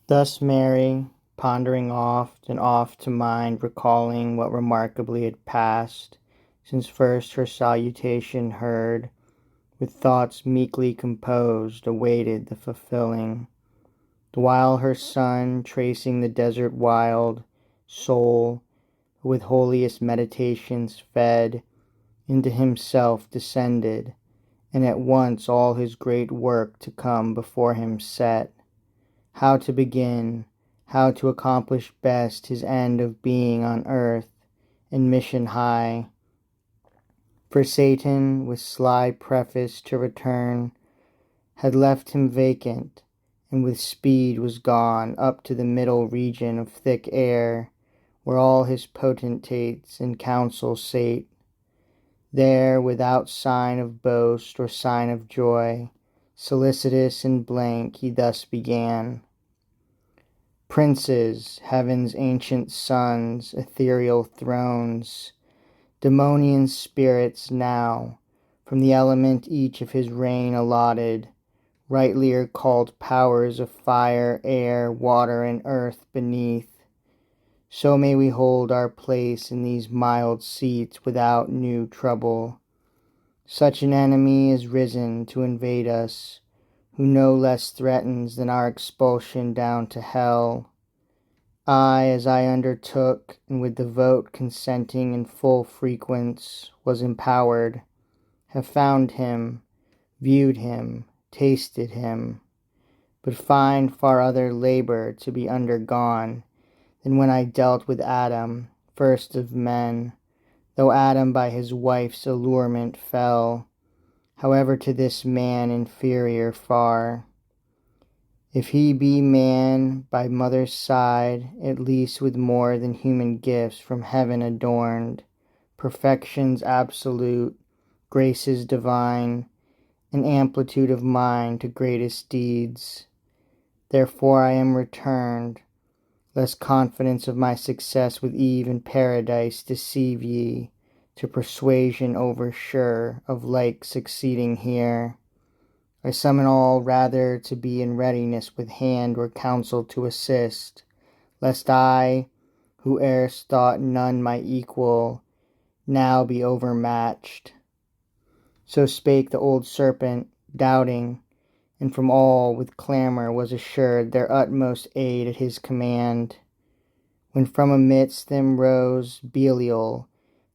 Thus Mary, pondering oft and oft to mind, recalling what remarkably had passed, since first her salutation heard, with thoughts meekly composed, awaited the fulfilling. The while her Son, tracing the desert wild, soul, with holiest meditations fed, into himself descended, and at once all his great work to come before him set. How to begin, how to accomplish best his end of being on earth, and mission high. For Satan, with sly preface to return, had left him vacant, and with speed was gone up to the middle region of thick air, where all his potentates in council sate. There, without sign of boast or sign of joy, solicitous and blank, he thus began. Princes, heaven's ancient sons, ethereal thrones, demonian spirits now, from the element each of his reign allotted, rightlier called powers of fire, air, water, and earth beneath. So may we hold our place in these mild seats without new trouble. Such an enemy is risen to invade us, who no less threatens than our expulsion down to hell. I, as I undertook, and with the vote consenting in full frequence, was empowered, have found him, viewed him, tasted him, but find far other labor to be undergone than when I dealt with Adam, first of men, though Adam by his wife's allurement fell, however to this man inferior far. If he be man by mother's side, at least with more than human gifts from heaven adorned, perfections absolute, graces divine, and amplitude of mind to greatest deeds. Therefore I am returned, lest confidence of my success with Eve in paradise deceive ye, to persuasion over sure of like succeeding here. I summon all rather to be in readiness with hand or counsel to assist, lest I, who erst thought none my equal, now be overmatched. So spake the old serpent, doubting, and from all with clamour was assured their utmost aid at his command. When from amidst them rose Belial,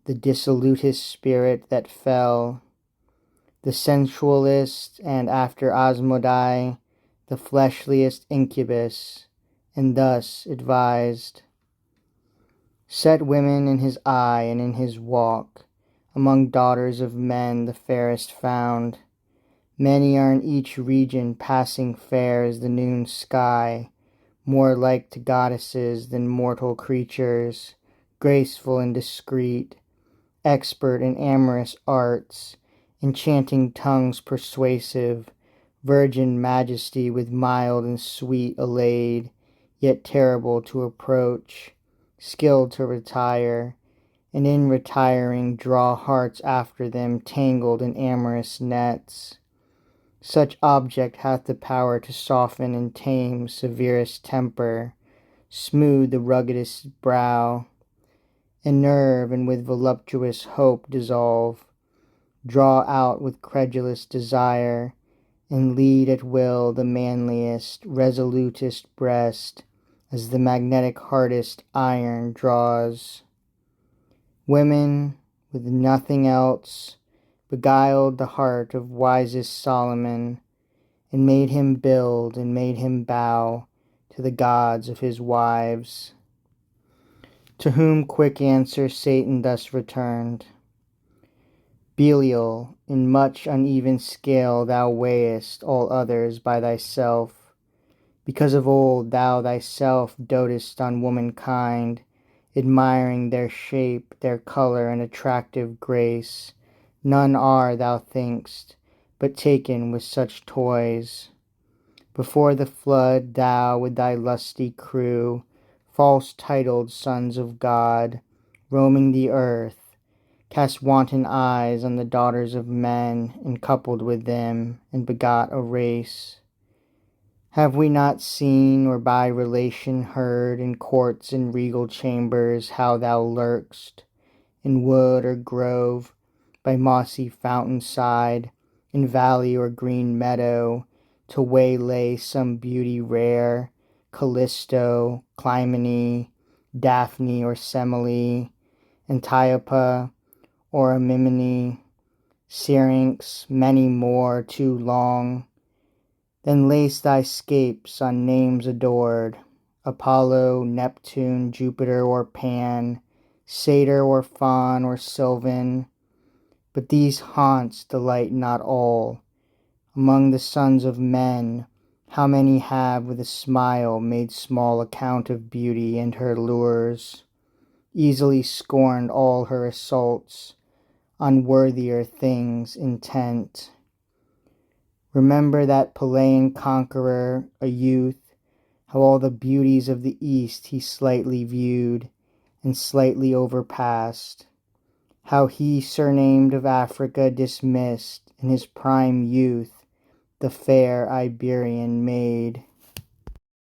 the dissolutest spirit that fell, the sensualist, and after Asmodai, the fleshliest incubus, and thus advised. Set women in his eye and in his walk, among daughters of men the fairest found. Many are in each region passing fair as the noon sky, more like to goddesses than mortal creatures, graceful and discreet, expert in amorous arts, enchanting tongues persuasive, virgin majesty with mild and sweet allayed, yet terrible to approach, skilled to retire, and in retiring draw hearts after them tangled in amorous nets. Such object hath the power to soften and tame severest temper, smooth the ruggedest brow, enerve and with voluptuous hope dissolve, draw out with credulous desire, and lead at will the manliest, resolutest breast, as the magnetic hardest iron draws. Women, with nothing else, beguiled the heart of wisest Solomon, and made him build and made him bow to the gods of his wives. To whom quick answer Satan thus returned. Belial, in much uneven scale thou weighest all others by thyself, because of old thou thyself dotest on womankind, admiring their shape, their colour, and attractive grace. None are, thou think'st, but taken with such toys. Before the flood thou with thy lusty crew, false-titled sons of God, roaming the earth, cast wanton eyes on the daughters of men, and coupled with them, and begot a race. Have we not seen, or by relation heard, in courts and regal chambers, how thou lurk'st, in wood or grove, by mossy fountain side, in valley or green meadow, to waylay some beauty rare, Callisto, Clymene, Daphne or Semele, Antiopa or Amymone, Syrinx, many more too long? Then lace thy scapes on names adored, Apollo, Neptune, Jupiter or Pan, Satyr or Faun or Sylvan. But these haunts delight not all. Among the sons of men, how many have with a smile made small account of beauty and her lures, easily scorned all her assaults, on worthier things intent. Remember that Peleian conqueror, a youth, how all the beauties of the East he slightly viewed, and slightly overpassed, how he, surnamed of Africa, dismissed, in his prime youth, the fair Iberian maid.